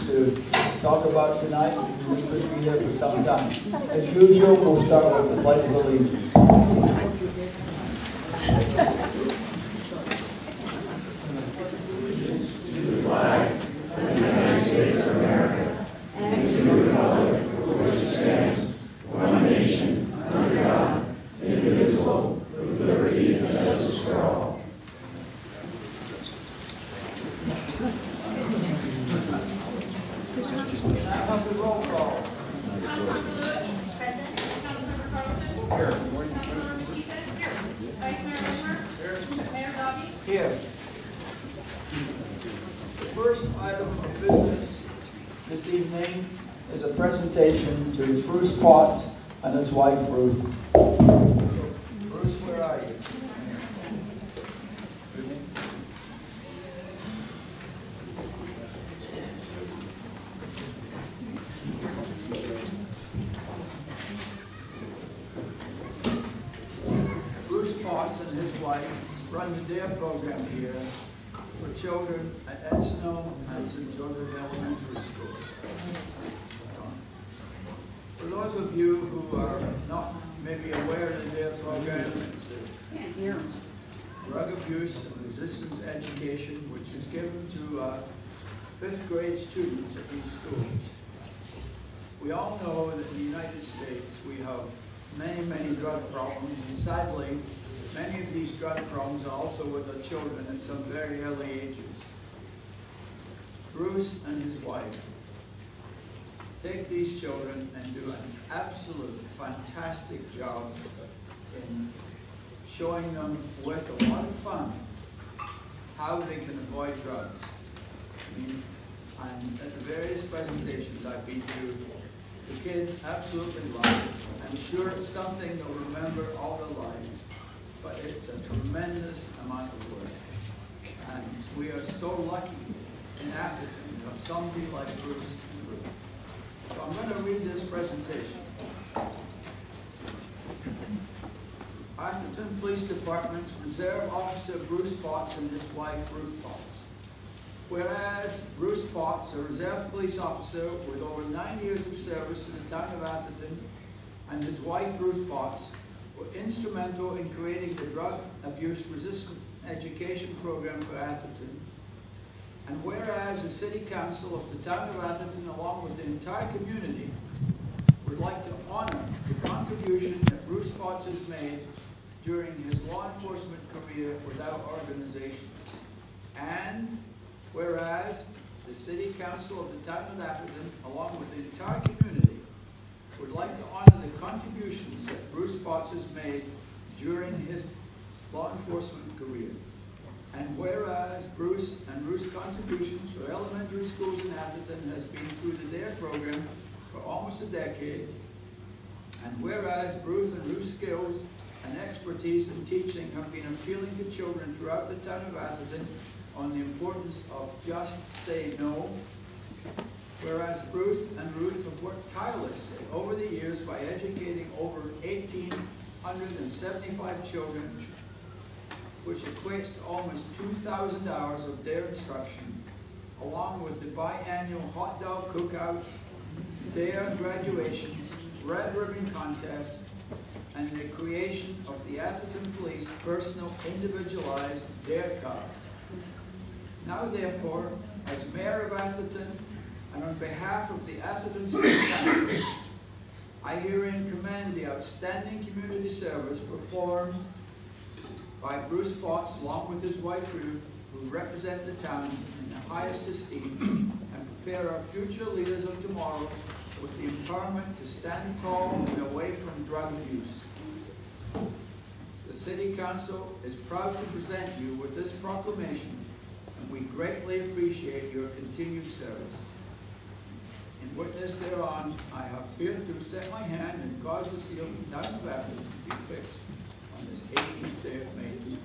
to talk about tonight. We could be here for some time. As usual, we'll start with the Pledge of Allegiance. To the flag of the United States of America and to the republic for which it stands, one nation, under God, indivisible, with liberty and justice for all. Roll call. Present. Councilmember Carlson. Here. Councilmember Keegan. Here. Vice Mayor Whitmer. Here. Mayor Dobby. Here. The first item of business this evening is a presentation to Bruce Potts and his wife Ruth. Bruce, where are you? Bruce Potts and his wife run the DARE program here for children at Edsno and St. Joseph Elementary School. For those of you who are not maybe aware of the DARE program, it's a drug abuse and resistance education which is given to 5th grade students at these schools. We all know that in the United States we have many drug problems, and sadly many of these drug problems are also with our children at some very early ages. Bruce and his wife take these children and do an absolute fantastic job in showing them with a lot of fun how they can avoid drugs. I mean, and at the various presentations I've been to, the kids absolutely love it. I'm sure it's something they'll remember all their lives, but it's a tremendous amount of work. And we are so lucky in Atherton to have somebody like Bruce and Ruth. So I'm going to read this presentation. Atherton Police Department's Reserve Officer Bruce Potts and his wife Ruth Potts. Whereas Bruce Potts, a reserve police officer with over 9 years of service in the town of Atherton, and his wife Ruth Potts were instrumental in creating the drug abuse resistant education program for Atherton. And whereas the City Council of the town of Atherton, along with the entire community, would like to honor the contribution that Bruce Potts has made during his law enforcement career with our organizations. And whereas the City Council of the town of Atherton, along with the entire community, would like to honor the contributions that Bruce Potts has made during his law enforcement career. And whereas Bruce and Ruth's contributions for elementary schools in Atherton has been through the DARE program for almost a decade, and whereas Bruce and Ruth's skills and expertise in teaching have been appealing to children throughout the town of Atherton on the importance of just say no, whereas Bruce and Ruth have worked tirelessly over the years by educating over 1,875 children, which equates to almost 2,000 hours of DARE instruction, along with the biannual hot dog cookouts, DARE graduations, red ribbon contests, and the creation of the Atherton Police personal individualized DARE cards. Now therefore, as Mayor of Atherton, and on behalf of the Atherton City Council, I herein commend the outstanding community service performed by Bruce Potts, along with his wife Ruth, who represent the town in the highest esteem and prepare our future leaders of tomorrow with the empowerment to stand tall and away from drug abuse. The City Council is proud to present you with this proclamation, and we greatly appreciate your continued service. In witness thereon, I have feared to set my hand and cause the seal of the town of Atherton to be fixed on this 18th day of May 2020.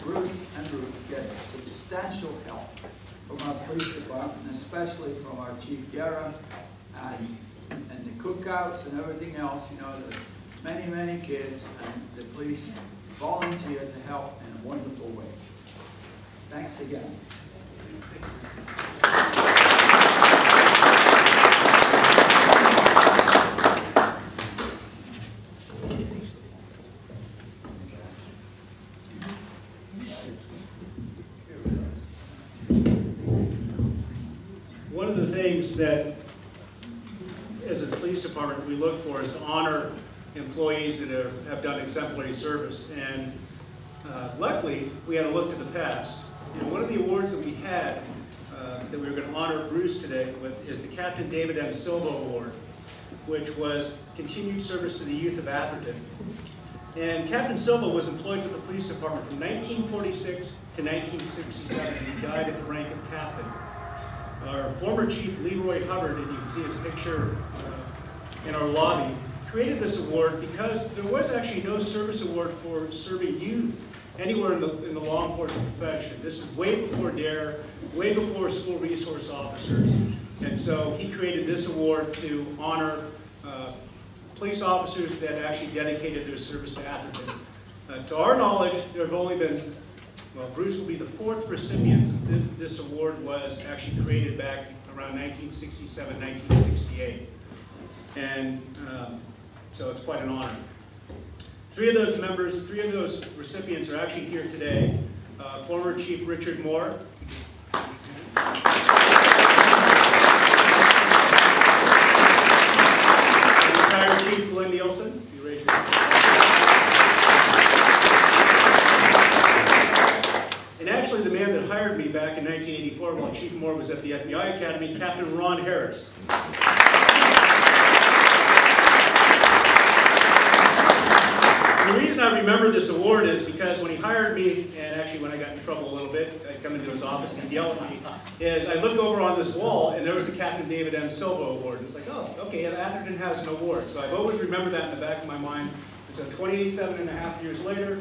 Bruce and Ruth get substantial help from our police department, especially from our Chief Guerra and the cook cookouts and everything else, you know, the many, many kids, and the police volunteer to help in a wonderful way. Thanks again. One of the things that, as a police department, we look for is to honor employees that have done exemplary service. And luckily, we had a look to the past. And one of the awards that we had that we were going to honor Bruce today with is the Captain David M. Silva Award, which was continued service to the youth of Atherton. And Captain Silva was employed with the police department from 1946 to 1967, and he died at the rank of captain. Our former chief, Leroy Hubbard, and you can see his picture in our lobby, created this award because there was actually no service award for serving youth anywhere in the law enforcement profession. This is way before DARE, way before school resource officers. And so he created this award to honor police officers that actually dedicated their service to Atherton. To our knowledge, there have only been, well, Bruce will be the 4th recipient. This award was actually created back around 1967, 1968. And so it's quite an honor. Three of those recipients are actually here today. Former Chief Richard Moore. Retired Chief Glenn Nielsen. You raise your hand. And actually the man that hired me back in 1984 while Chief Moore was at the FBI Academy, Captain Ron Harris. The reason I remember this award is because when he hired me, and actually when I got in trouble a little bit, I'd come into his office and he'd yell at me, is I looked over on this wall and there was the Captain David M. Silva Award. And it's like, oh, okay, Atherton has an award. So I've always remembered that in the back of my mind. And so 27 and a half years later,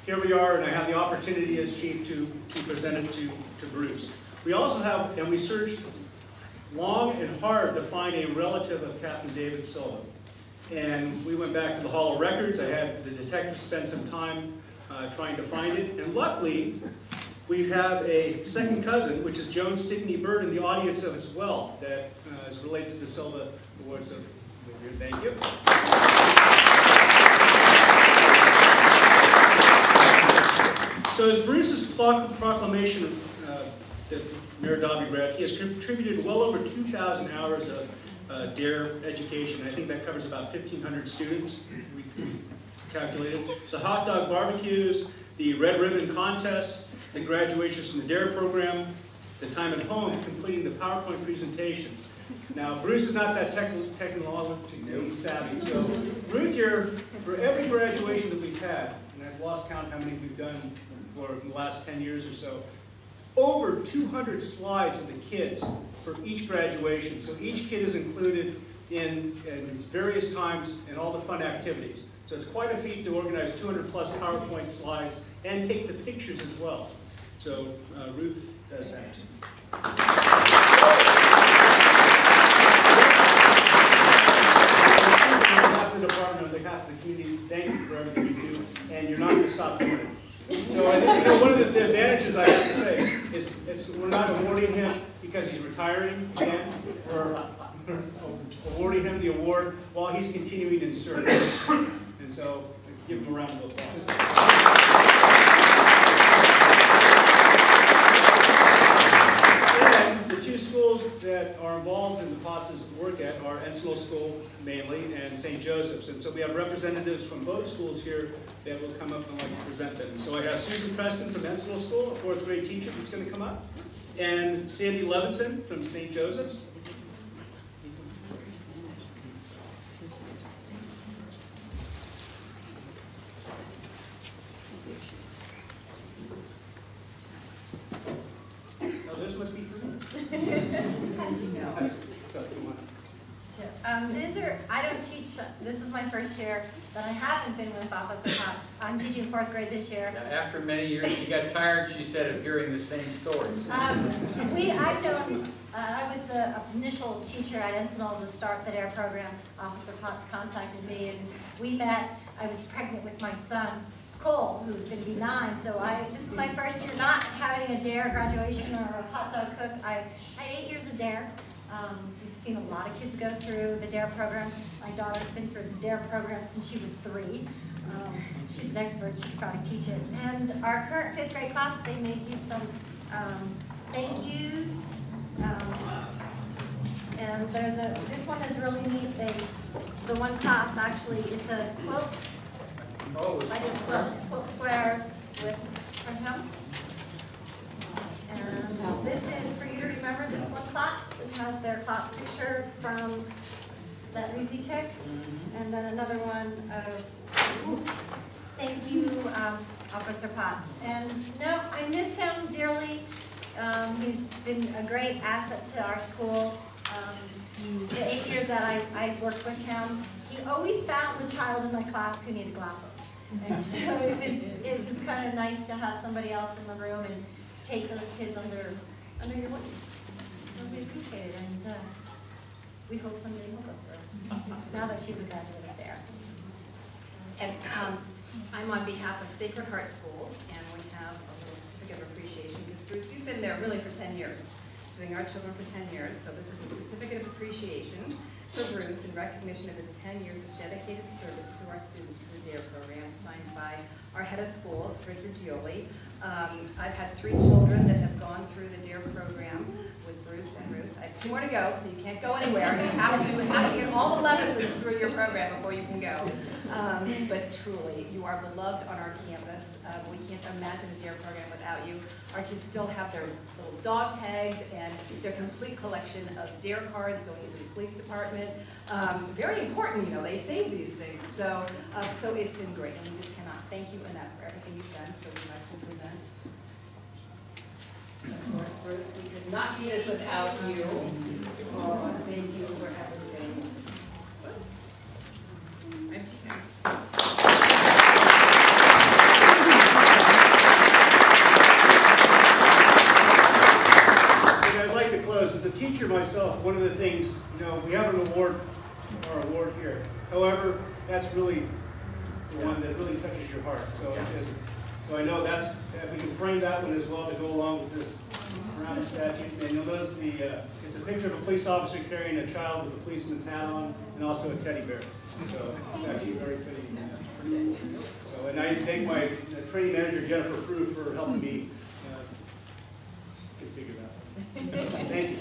here we are, and I have the opportunity as chief to present it to Bruce. We also have, and we searched long and hard to find a relative of Captain David Silva. And we went back to the Hall of Records. I had the detectives spend some time trying to find it. And luckily, we have a second cousin, which is Joan Stickney Bird, in the audience as well, that is related to the Silva Awards. So, thank you. So as Bruce's proclamation that Mayor Dobby read, he has contributed well over 2,000 hours of DARE education. I think that covers about 1,500 students, we calculated. The hot dog barbecues, the red ribbon contests, the graduations from the DARE program, the time at home completing the PowerPoint presentations. Now, Bruce is not that technologically savvy, so Ruth here, for every graduation that we've had, and I've lost count how many we've done for the last 10 years or so, over 200 slides of the kids for each graduation. So each kid is included in various times in all the fun activities. So it's quite a feat to organize 200 plus PowerPoint slides and take the pictures as well. So Ruth does that. On behalf of the department, on behalf of the community, thank you for everything you do, and you're not going to stop doing it. So I think one of the advantages I have to say is we're not awarding him because he's retiring again. We're awarding him the award while he's continuing in service. And so give him a round of applause. And the two schools that are involved in the POTS's work at are Encinal School mainly and St. Joseph's. And so we have representatives from both schools here that will come up and like to present them. So I have Susan Preston from Encinal School, a 4th grade teacher who's going to come up, and Sandy Levinson from St. Joseph's. Now this must be for me. Sorry, come on. I don't teach, this is my first year that I haven't been with Officer Potts. I'm teaching 4th grade this year. Now, after many years, she got tired, she said, of hearing the same stories. I've known, I was the initial teacher at Encinal to start the DARE program. Officer Potts contacted me and we met. I was pregnant with my son, Cole, who's going to be 9, so this is my first year not having a DARE graduation or a hot dog cook. I had 8 years of DARE. We've seen a lot of kids go through the DARE program. My daughter's been through the DARE program since she was 3. She's an expert, she could probably teach it. And our current 5th grade class, they made you some thank yous. And this one is really neat. The one class actually, it's a quilt. I did quilt squares from him. And this is for you to remember this one class. It has their class picture from that Ruthie took. And then another one of, thank you, Officer Potts. And no, I miss him dearly. He's been a great asset to our school. The 8 years that I worked with him, he always found the child in my class who needed glasses. And so it was just kind of nice to have somebody else in the room and take those kids under your wing. So we appreciate it, and we hope someday we'll go for her, now that she's a graduate of DARE. And I'm on behalf of Sacred Heart Schools, and we have a little certificate of appreciation, because Bruce, you've been there really for 10 years, doing our children for 10 years, so this is a certificate of appreciation for Bruce in recognition of his 10 years of dedicated service to our students through the DARE program, signed by our head of schools, Richard Gioli. I've had 3 children that have gone through the DARE program with Bruce and Ruth. I have 2 more to go, so you can't go anywhere. You have to get all the lessons through your program before you can go. But truly, you are beloved on our campus. We can't imagine the DARE program without you. Our kids still have their little dog tags and their complete collection of DARE cards going into the police department. Very important, you know, they save these things. So it's been great, and we just cannot thank you enough for everything you've done. So we'd like to present. Of course, Ruth, we could not do this without you. Oh, thank you for everything. I'd like to close. As a teacher myself, one of the things, you know, we have an award here. However, that's really the one that really touches your heart. So I know that we can frame that one as well to go along with this around the statute. And you'll notice it's a picture of a police officer carrying a child with a policeman's hat on, and also a teddy bear. So it's actually very fitting. So, and I thank my training manager Jennifer Frew for helping me figure that out. Thank you.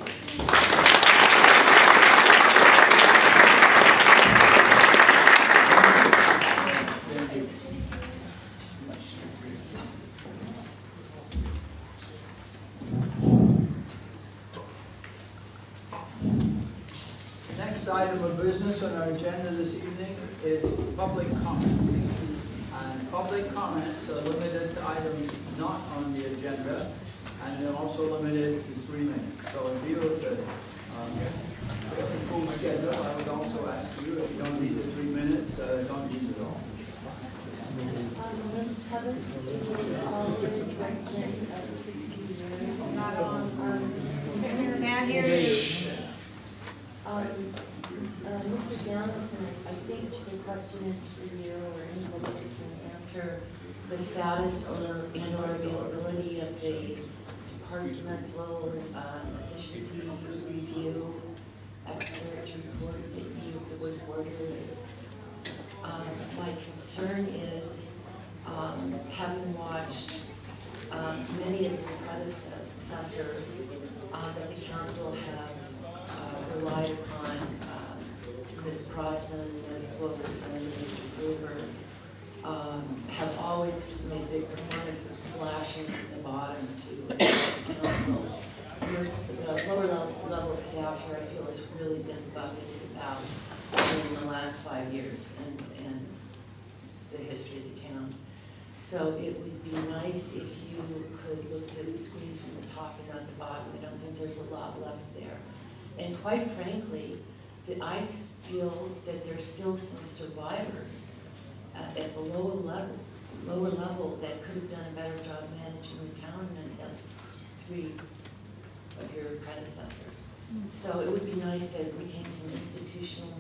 Next item of business on our agenda this evening is public comments. And public comments are limited to items not on the agenda, and they're also limited to 3 minutes. So in view of the full schedule, I would also ask you, if you don't need the 3 minutes, don't need it all. Mr. Downingson, I think the question is for you or anybody that can answer the status or availability of the departmental efficiency review expert report that was ordered. My concern is, having watched many of the predecessors that the council have relied upon, Ms. Crossman, Ms. Wilkerson, Mr. Kruger, have always made big performance of slashing at the bottom to the council. The lower level staff here, I feel, has really been buffeted about in the last 5 years and the history of the town. So it would be nice if you could look to squeeze from the top and not the bottom. I don't think there's a lot left there. And quite frankly, I feel that there's still some survivors at the lower level that could have done a better job managing the town than three of your predecessors. So it would be nice to retain some institutional